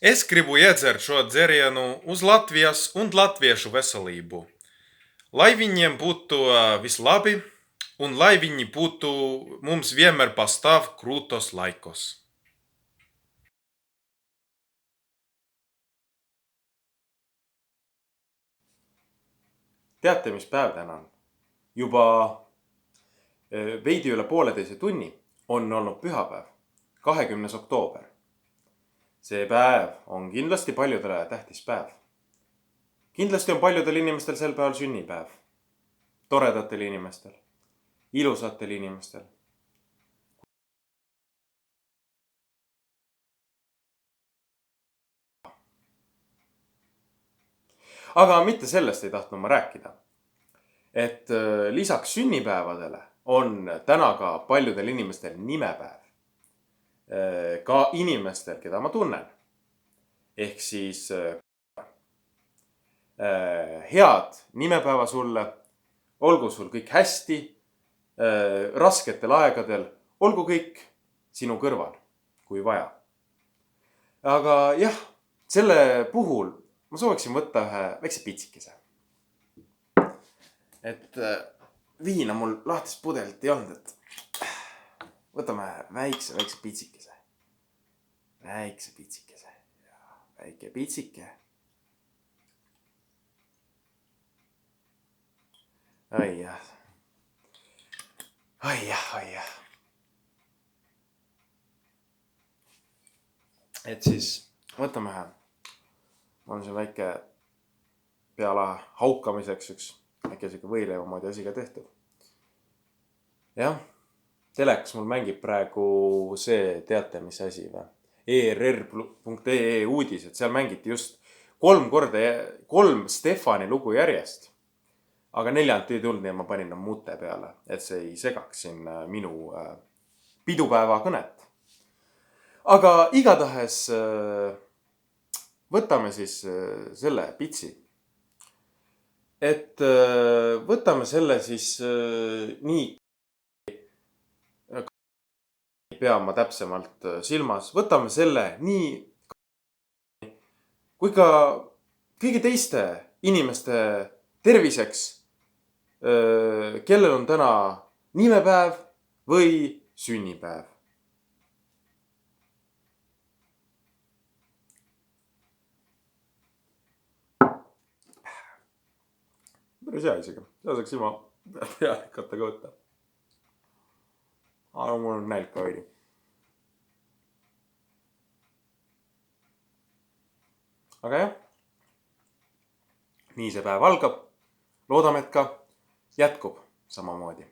Es gribu iedzert šo dzerienu uz Latvijas un latviešu veselību. Lai viņiem būtu vislabi un lai viņi būtu mums vienmēr pastāv krūtos laikos. Teate, mis päev täna on? Juba veidi üle 1,5 tunni on olnud pühapäev, 20. oktoober. See päev on kindlasti paljudele tähtis päev. Kindlasti on paljudel inimestel sel päeval sünnipäev. Toredatel inimestel, ilusatel inimestel. Aga mitte sellest ei tahtnud ma rääkida. Et lisaks sünnipäevadele on täna ka paljudel inimestel nimepäev. Ka inimestel, keda ma tunnen. Ehk siis head nimepäeva sulle. Olgu sul kõik hästi. Rasketel aegadel. Olgu kõik sinu kõrval, kui vaja. Aga jah, selle puhul ma sooviksin võtta ühe väikse pitsikese. Et viina mul lahtist pudelit ei olnud, et võtame väikse pitsikese. Väikse pitsikese. Ja väike pitsike. Ai jah. Et siis võtame ühe. On see väike peale haukamiseks üks väike siuke võileiva moodi asi ka tehtud. Jah, telekas mul mängib praegu see, teate mis asi või? ERR.ee uudis, et seal mängiti just 3 Stefani lugu järjest. Aga 4. ei tulnud, nii ma panin mute peale, et see ei segaks siin minu pidupäeva kõnet. Aga igatahes võtame siis selle pitsi. Et võtame selle siis nii pean ma täpsemalt silmas. Võtame selle nii kui ka kõigi teiste inimeste terviseks, kellel on täna nimepäev või sünnipäev. Päris hea isegi. Seda saaks ilma pealikata ka võtta. Aga mul on nälg ka veidi. Aga jah. Nii see päev algab. Loodame, et ka jätkub samamoodi.